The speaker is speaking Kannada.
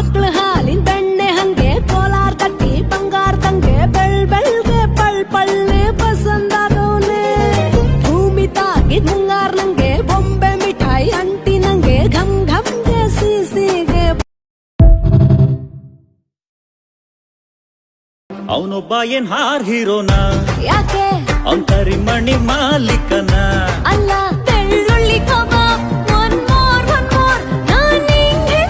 ಆಕಳ ಹಾಲಿನ ಬೆಣ್ಣೆ ಹಂಗೆ ಕೋಲಾರ ತಟ್ಟಿ ಬಂಗಾರ ತಂಗೆ ಬೆಳ್ಗೆ ಪಳ್ಳೆ ಪಸಂದಾಗವನೆ ಭೂಮಿ ತಾಗಿ ಮುಂಗಾರ ನಂಗೆ ಬೊಂಬೆ ಮಿಠಾಯಿ ಅಂಟಿ ನಂಗೆ ಘಮ್ ಘಮ್ಗೆ ಸೀಸಿಗೆ ಅವನೊಬ್ಬ ಏನ್ ಹಾರ್ ಹೀರೋನ ಯಾಕೆ ಅವನ್ ಕರಿಮಣಿ ಮಾಲೀಕನ ಅಲ್ಲ ಬೆಳ್ಳುಳ್ಳಿ ಕಬಾಬ್ ಒನ್ ಮೋರ್ ನಾನ್ ಹಿಂಗೆ